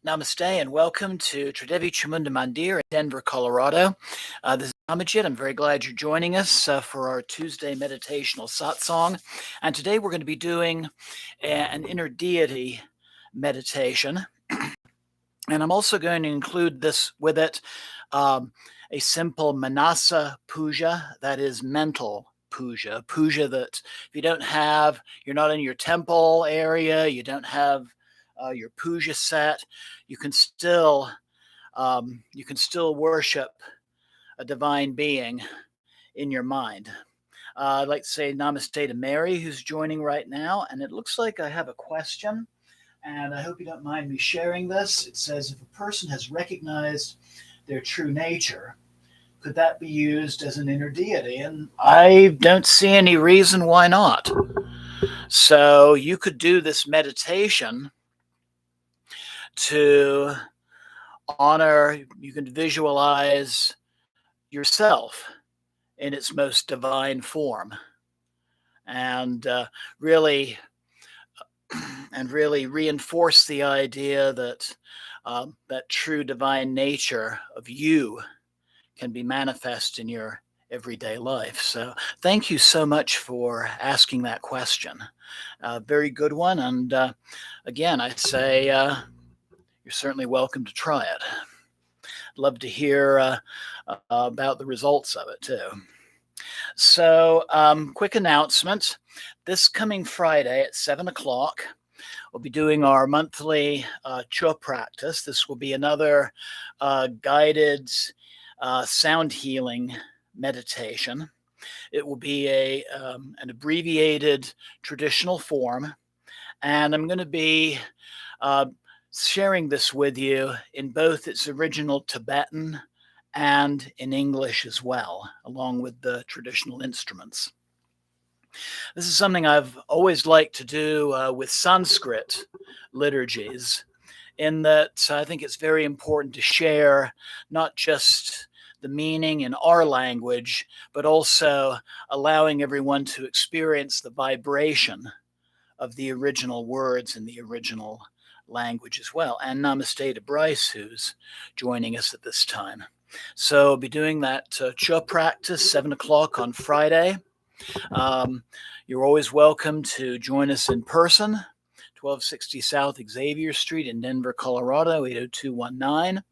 Namaste and welcome to Tridevi Chamunda Mandir in Denver, Colorado. This is Amajit. I'm very glad you're joining us for our Tuesday meditational satsang. And today we're going to be doing an inner deity meditation. And I'm also going to include this with it a simple Manasa Puja, that is mental Puja. Puja that if you don't have, you're not in your temple area, you don't have your puja set, you can still worship a divine being in your mind. I'd like to say namaste to Mary, who's joining right now, and it looks like I have a question, and I hope you don't mind me sharing this. It says, if a person has recognized their true nature, could that be used as an inner deity? And I don't see any reason why not. So you could do this meditation to honor, you can visualize yourself in its most divine form, and really reinforce the idea that that true divine nature of you can be manifest in your everyday life. So thank you so much for asking that question. Very good one. And again, I say you're certainly welcome to try it. I'd love to hear about the results of it too. So quick announcement. This coming Friday at 7 o'clock, we'll be doing our monthly Chua practice. This will be another guided sound healing meditation. It will be an abbreviated traditional form, and I'm going to be sharing this with you in both its original Tibetan and in English as well, along with the traditional instruments. This is something I've always liked to do with Sanskrit liturgies, in that I think it's very important to share not just the meaning in our language, but also allowing everyone to experience the vibration of the original words in the original language as well. And namaste to Bryce, who's joining us at this time. So I'll be doing that Chua practice, 7 o'clock on Friday. You're always welcome to join us in person, 1260 South Xavier Street in Denver, Colorado, 80219.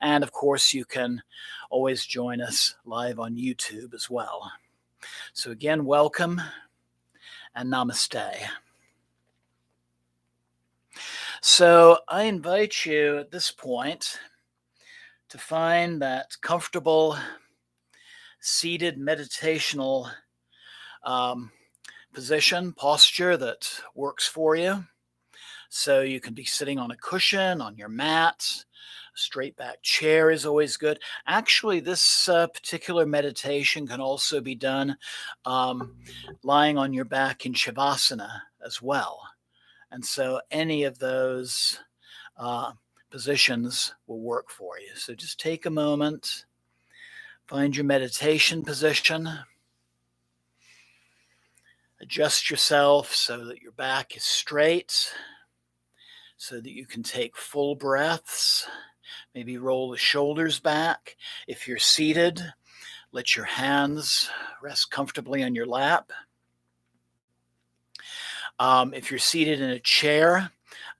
And of course, you can always join us live on YouTube as well. So again, welcome and namaste. So I invite you at this point to find that comfortable seated meditational position, posture that works for you. So you can be sitting on a cushion, on your mat. A straight back chair is always good. Actually, this particular meditation can also be done lying on your back in Shavasana as well. And so any of those positions will work for you. So just take a moment, find your meditation position, adjust yourself so that your back is straight, so that you can take full breaths. Maybe roll the shoulders back. If you're seated, let your hands rest comfortably on your lap. If you're seated in a chair,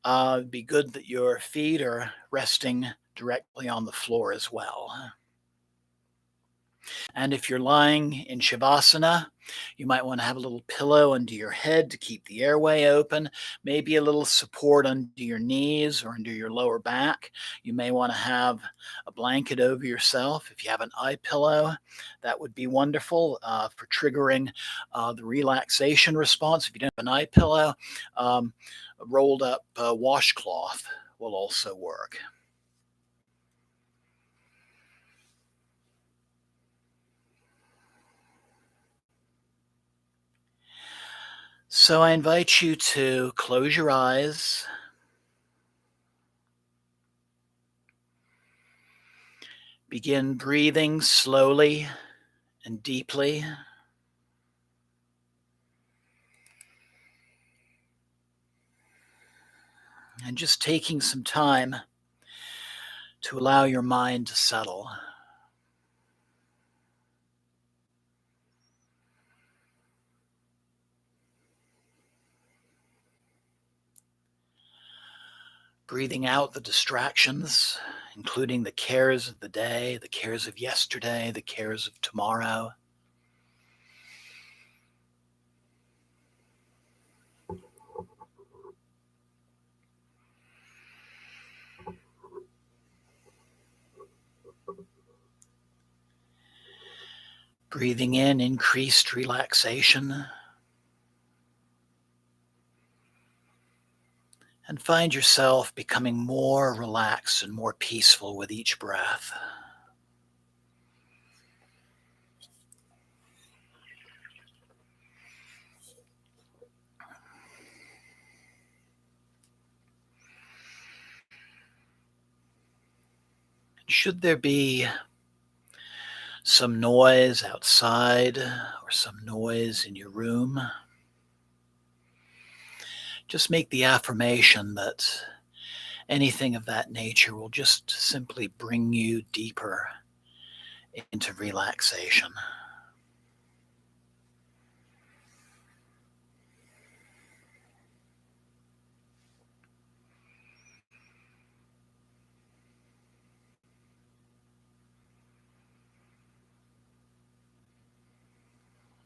it'd be good that your feet are resting directly on the floor as well. And if you're lying in Shavasana, you might want to have a little pillow under your head to keep the airway open, maybe a little support under your knees or under your lower back. You may want to have a blanket over yourself. If you have an eye pillow, that would be wonderful for triggering the relaxation response. If you don't have an eye pillow, a rolled up washcloth will also work. So I invite you to close your eyes. Begin breathing slowly and deeply. And just taking some time to allow your mind to settle. Breathing out the distractions, including the cares of the day, the cares of yesterday, the cares of tomorrow. Breathing in increased relaxation. And find yourself becoming more relaxed and more peaceful with each breath. Should there be some noise outside or some noise in your room, just make the affirmation that anything of that nature will just simply bring you deeper into relaxation.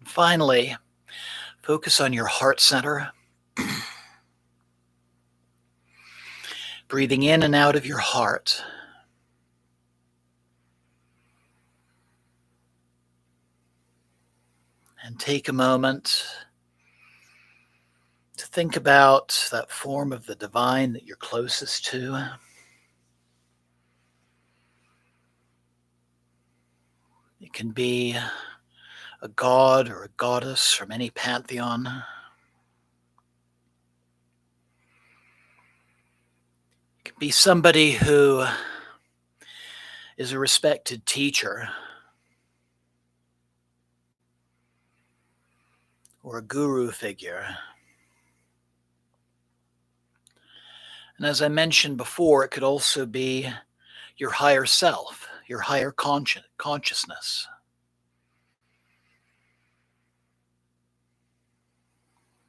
Finally, focus on your heart center, breathing in and out of your heart. And take a moment to think about that form of the divine that you're closest to. It can be a god or a goddess from any pantheon. It can be somebody who is a respected teacher or a guru figure. And as I mentioned before, it could also be your higher self, your higher consciousness.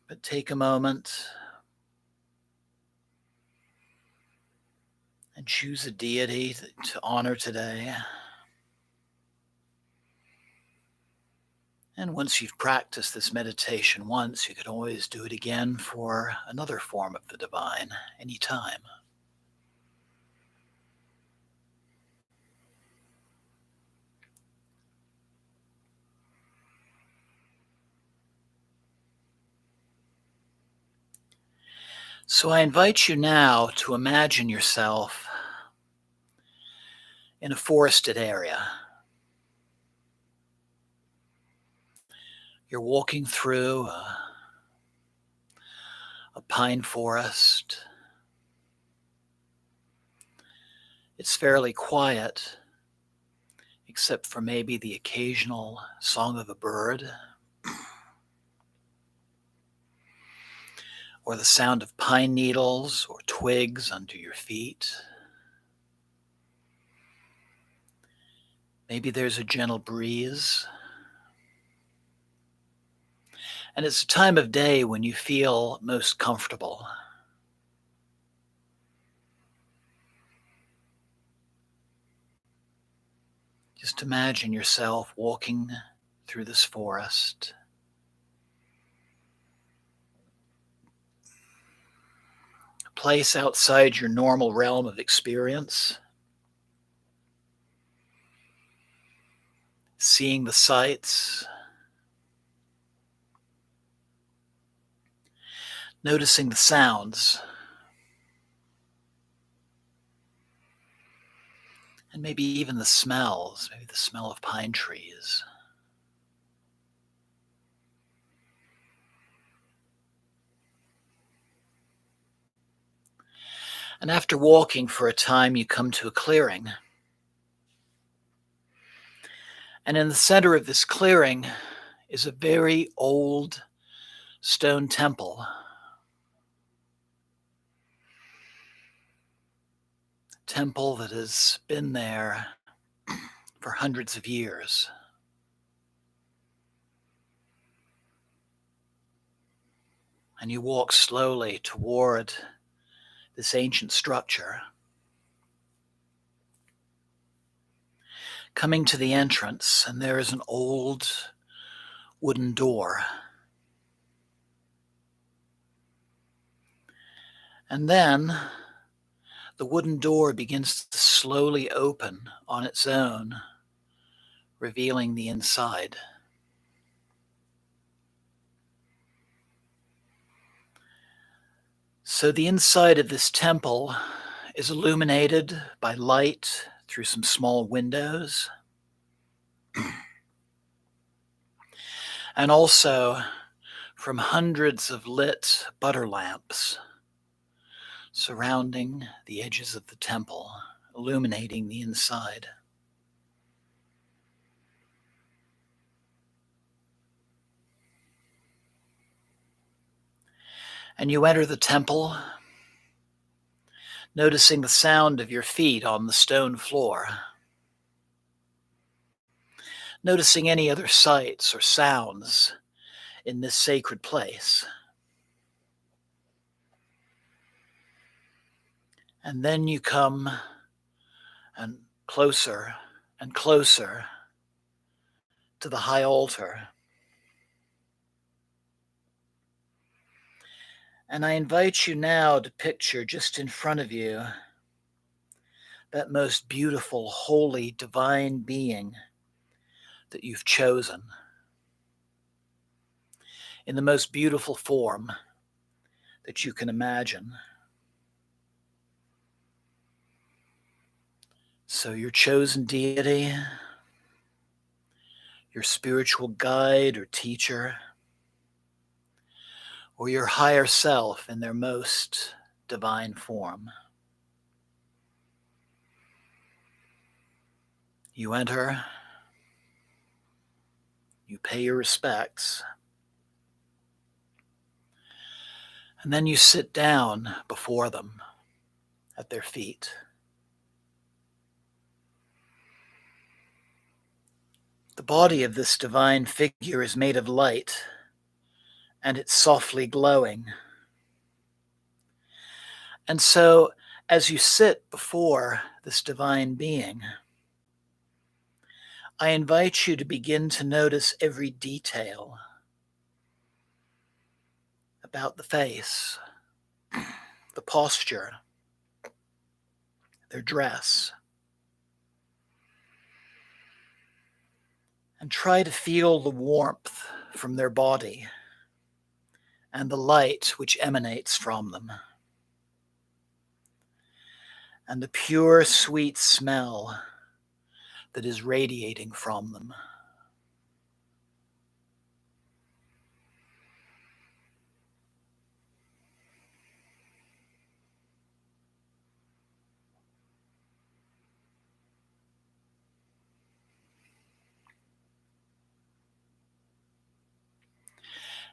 But take a moment and choose a deity to honor today. And once you've practiced this meditation once, you could always do it again for another form of the divine anytime. So I invite you now to imagine yourself in a forested area. You're walking through a pine forest. It's fairly quiet, except for maybe the occasional song of a bird or the sound of pine needles or twigs under your feet. Maybe there's a gentle breeze. And it's a time of day when you feel most comfortable. Just imagine yourself walking through this forest. A place outside your normal realm of experience. Seeing the sights. Noticing the sounds. And maybe even the smells, maybe the smell of pine trees. And after walking for a time, you come to a clearing. And in the center of this clearing is a very old stone temple. temple that has been there for hundreds of years. And you walk slowly toward this ancient structure. Coming to the entrance, and there is an old wooden door. And then the wooden door begins to slowly open on its own, revealing the inside. So the inside of this temple is illuminated by light through some small windows, and also from hundreds of lit butter lamps surrounding the edges of the temple, illuminating the inside. And you enter the temple, noticing the sound of your feet on the stone floor, noticing any other sights or sounds in this sacred place. And then you come and closer to the high altar. And I invite you now to picture just in front of you that most beautiful, holy, divine being that you've chosen in the most beautiful form that you can imagine. So your chosen deity, your spiritual guide or teacher, or your higher self in their most divine form. You enter, you pay your respects, and then you sit down before them at their feet. The body of this divine figure is made of light, and it's softly glowing. And so, as you sit before this divine being, I invite you to begin to notice every detail about the face, the posture, their dress, and try to feel the warmth from their body and the light which emanates from them, and the pure, sweet smell that is radiating from them.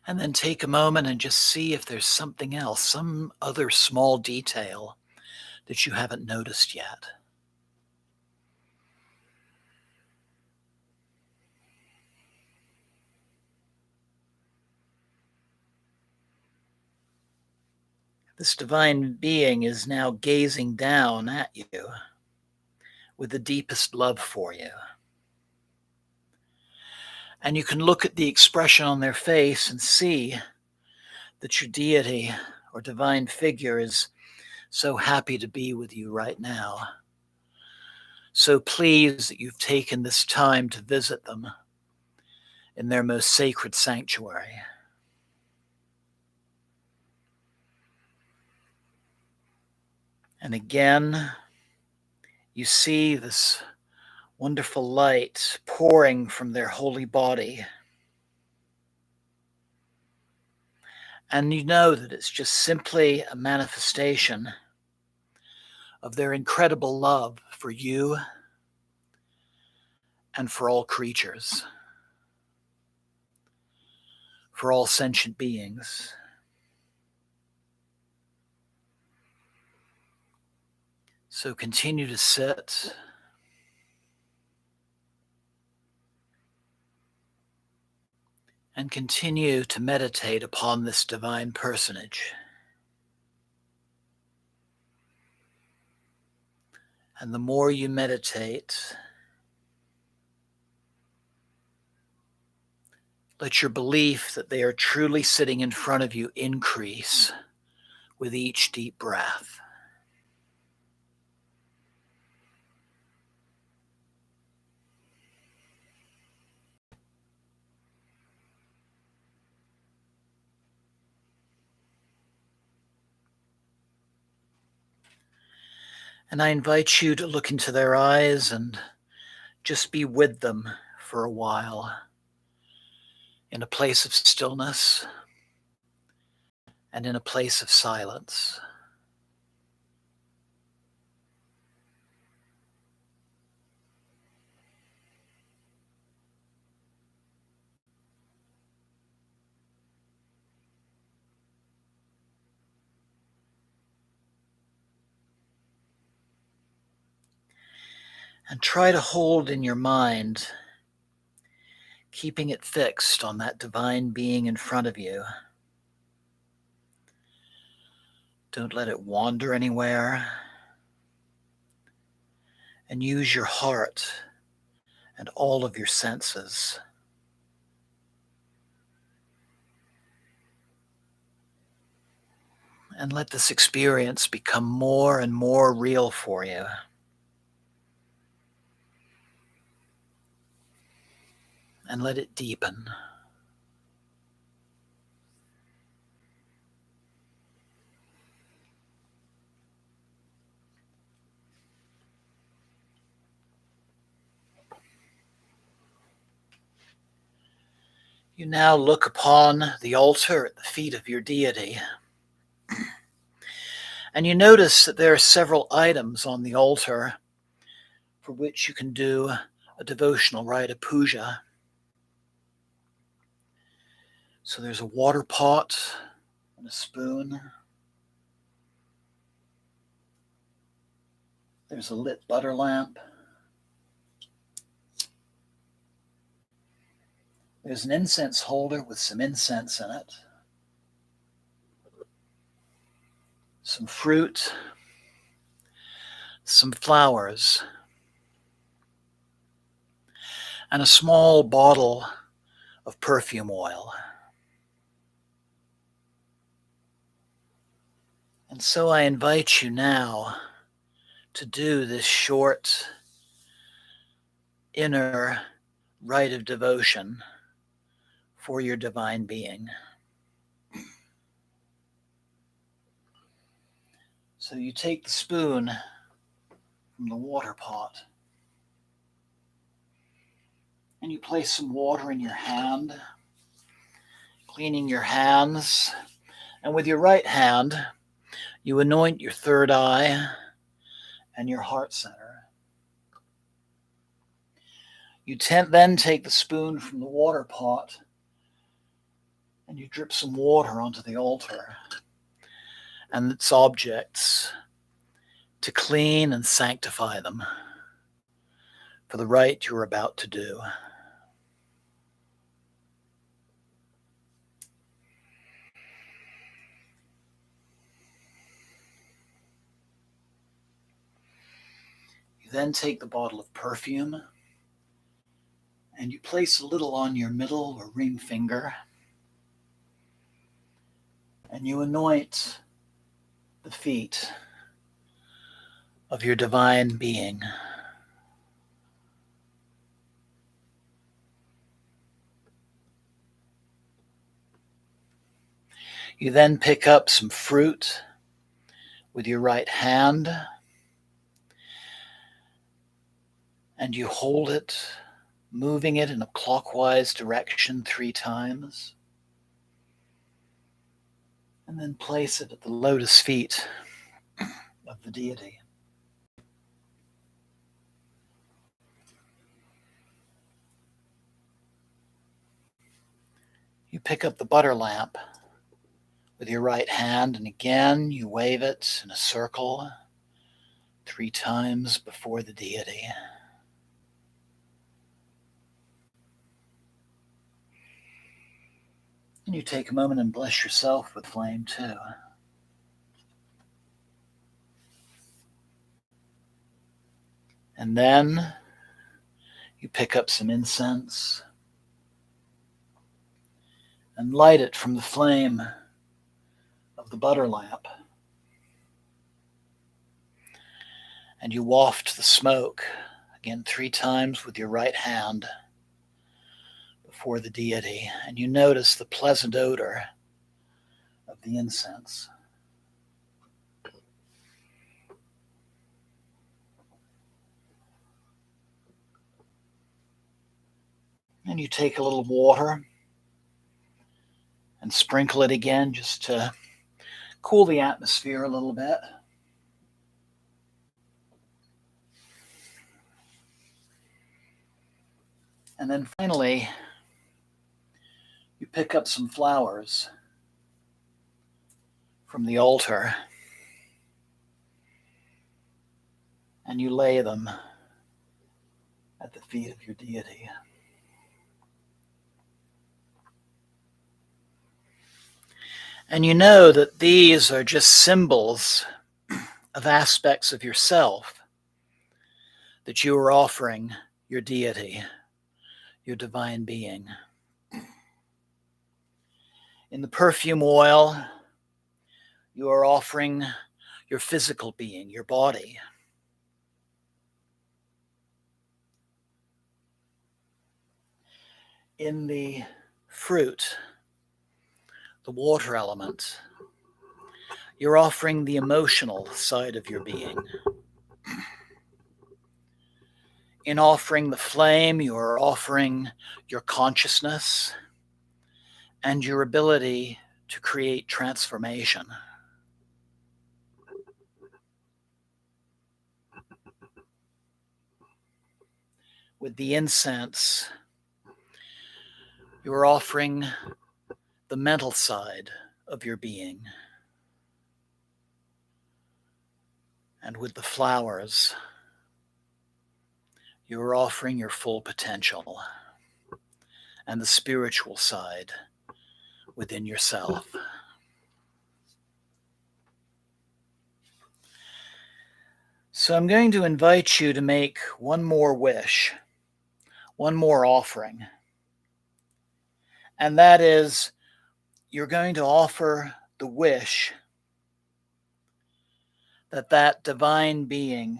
And then take a moment and just see if there's something else, some other small detail that you haven't noticed yet. This divine being is now gazing down at you with the deepest love for you. And you can look at the expression on their face and see that your deity or divine figure is so happy to be with you right now. So pleased that you've taken this time to visit them in their most sacred sanctuary. And again, you see this wonderful light pouring from their holy body. And you know that it's just simply a manifestation of their incredible love for you and for all creatures, for all sentient beings. So continue to sit and continue to meditate upon this divine personage. And the more you meditate, let your belief that they are truly sitting in front of you increase with each deep breath. And I invite you to look into their eyes and just be with them for a while in a place of stillness and in a place of silence. And try to hold in your mind, keeping it fixed on that divine being in front of you. Don't let it wander anywhere. And use your heart and all of your senses. And let this experience become more and more real for you. And let it deepen. You now look upon the altar at the feet of your deity. And you notice that there are several items on the altar for which you can do a devotional rite of puja. So there's a water pot and a spoon. There's a lit butter lamp. There's an incense holder with some incense in it. Some fruit. Some flowers. And a small bottle of perfume oil. And so I invite you now to do this short inner rite of devotion for your divine being. So you take the spoon from the water pot and you place some water in your hand, cleaning your hands, and with your right hand you anoint your third eye and your heart center. You then take the spoon from the water pot and you drip some water onto the altar and its objects to clean and sanctify them for the rite you're about to do. You then take the bottle of perfume and you place a little on your middle or ring finger and you anoint the feet of your divine being. You then pick up some fruit with your right hand and you hold it, moving it in a clockwise direction 3 times, and then place it at the lotus feet of the deity. You pick up the butter lamp with your right hand, and again you wave it in a circle 3 times before the deity. And you take a moment and bless yourself with flame too. And then you pick up some incense and light it from the flame of the butter lamp. And you waft the smoke, again 3 times with your right hand before the deity. And you notice the pleasant odor of the incense. And you take a little water and sprinkle it again just to cool the atmosphere a little bit. And then finally, you pick up some flowers from the altar and you lay them at the feet of your deity. And you know that these are just symbols of aspects of yourself that you are offering your deity, your divine being. In the perfume oil, you are offering your physical being, your body. In the fruit, the water element, you're offering the emotional side of your being. In offering the flame, you are offering your consciousness and your ability to create transformation. With the incense, you are offering the mental side of your being. And with the flowers, you are offering your full potential and the spiritual side within yourself. So I'm going to invite you to make one more wish, one more offering. And that is, you're going to offer the wish that that divine being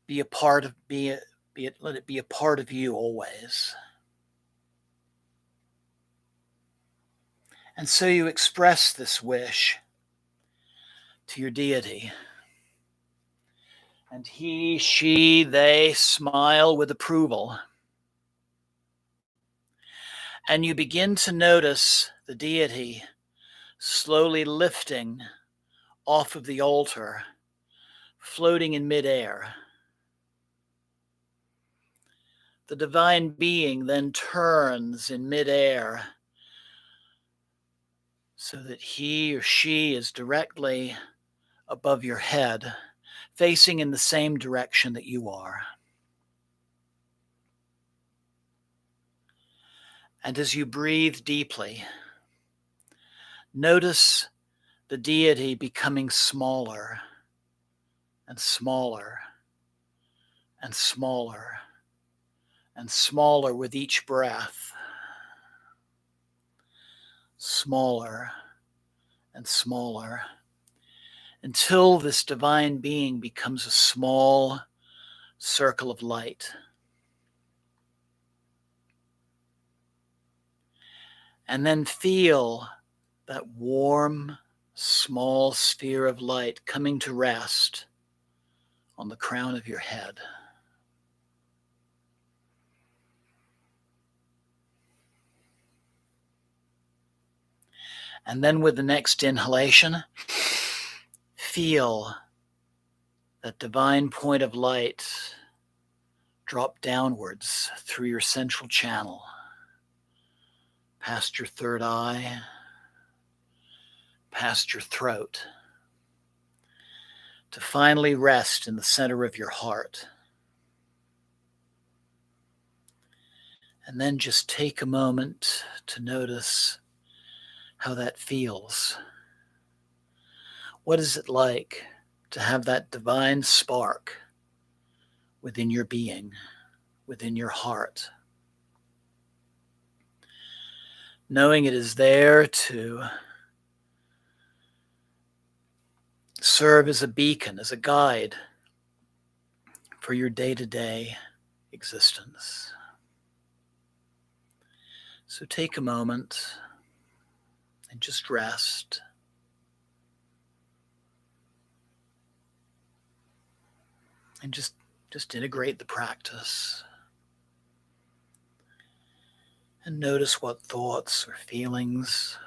be a part of, let it be a part of you always. And so you express this wish to your deity. And he, she, they smile with approval. And you begin to notice the deity slowly lifting off of the altar, floating in midair. The divine being then turns in midair so that he or she is directly above your head, facing in the same direction that you are. And as you breathe deeply, notice the deity becoming smaller and smaller and smaller and smaller with each breath. Smaller and smaller until this divine being becomes a small circle of light. And then feel that warm, small sphere of light coming to rest on the crown of your head. And then with the next inhalation, feel that divine point of light drop downwards through your central channel, past your third eye, past your throat, to finally rest in the center of your heart. And then just take a moment to notice how that feels. What is it like to have that divine spark within your being, within your heart? Knowing it is there to serve as a beacon, as a guide for your day-to-day existence. So take a moment and just rest. And just integrate the practice. And notice what thoughts or feelings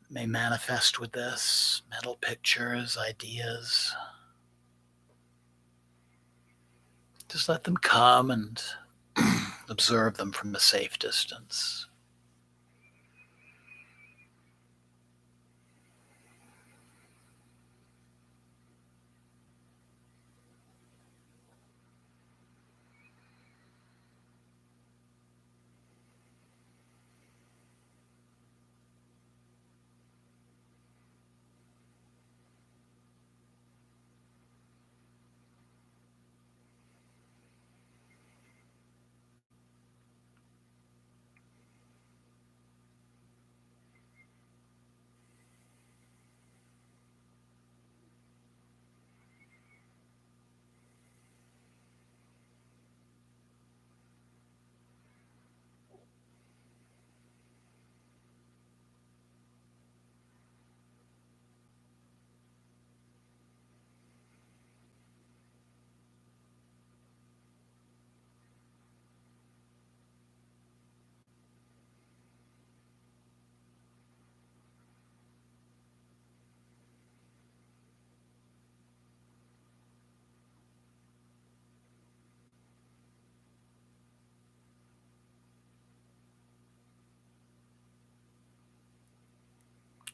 may manifest with this, mental pictures, ideas. Just let them come and observe them from a safe distance.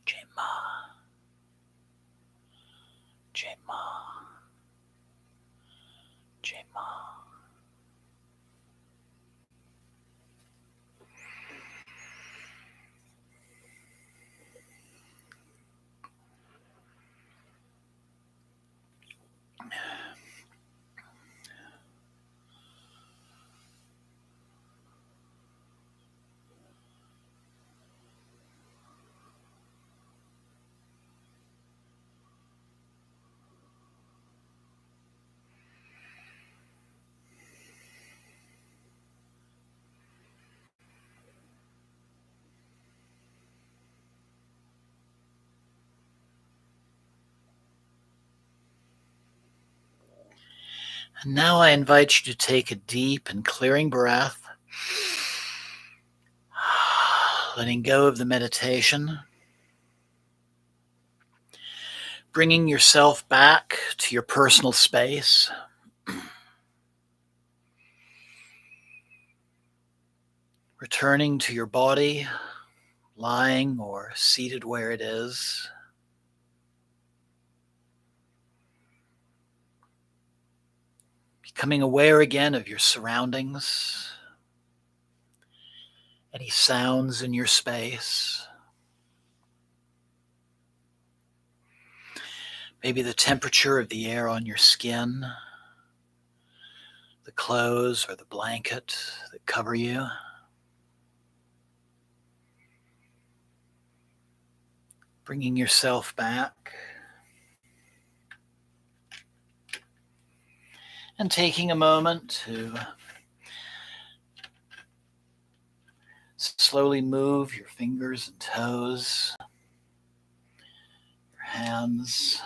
Jema, Jema, Jema. And now I invite you to take a deep and clearing breath, letting go of the meditation, bringing yourself back to your personal space, returning to your body, lying or seated where it is. Becoming aware again of your surroundings, any sounds in your space, maybe the temperature of the air on your skin, the clothes or the blanket that cover you. Bringing yourself back and taking a moment to slowly move your fingers and toes, your hands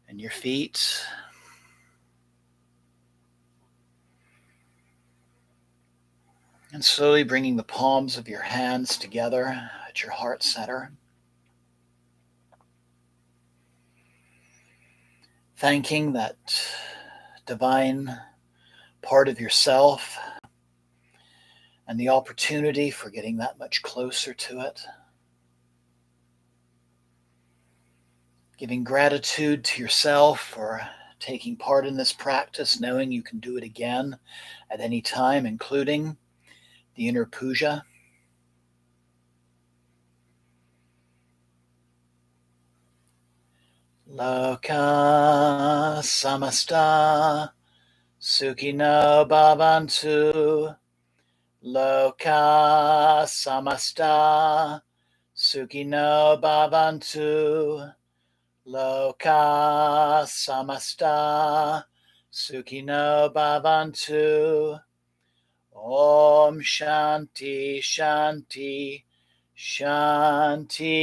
and your feet. And slowly bringing the palms of your hands together at your heart center. Thanking that divine part of yourself and the opportunity for getting that much closer to it. giving gratitude to yourself for taking part in this practice, knowing you can do it again at any time, including the inner puja. Loka samasta sukhino bhavantu. Loka samasta sukhino bhavantu. Loka samasta sukhino bhavantu. Om Shanti Shanti Shanti.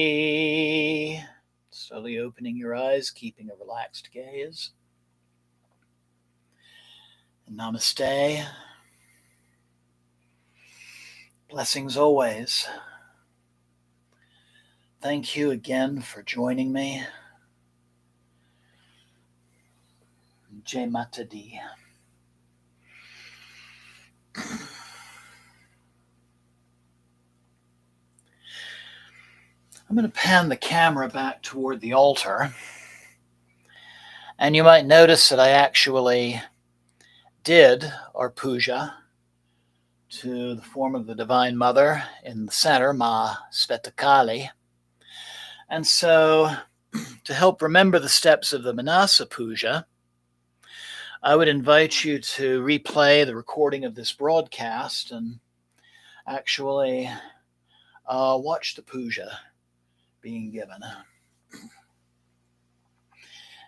Slowly opening your eyes, keeping a relaxed gaze. And namaste. Blessings always. Thank you again for joining me. Jai Mata Di. I'm going to pan the camera back toward the altar. And you might notice that I actually did our puja to the form of the Divine Mother in the center, Ma Svetakali. And so, to help remember the steps of the Manasa Puja, I would invite you to replay the recording of this broadcast and actually watch the puja being given.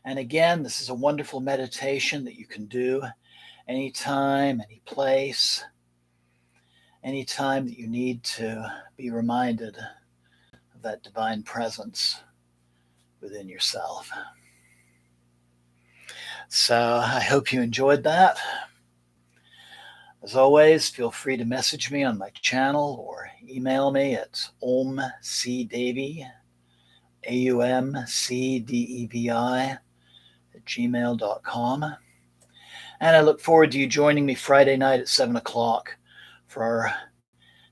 And again, this is a wonderful meditation that you can do anytime, any place, anytime that you need to be reminded of that divine presence within yourself. So I hope you enjoyed that. As always, feel free to message me on my channel or email me at omcdevi, AUMCDEVI @gmail.com. And I look forward to you joining me Friday night at 7 o'clock for our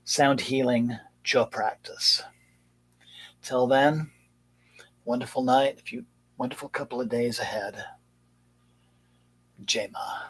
sound healing jaw practice. Till then, wonderful night, wonderful couple of days ahead. Jai Ma.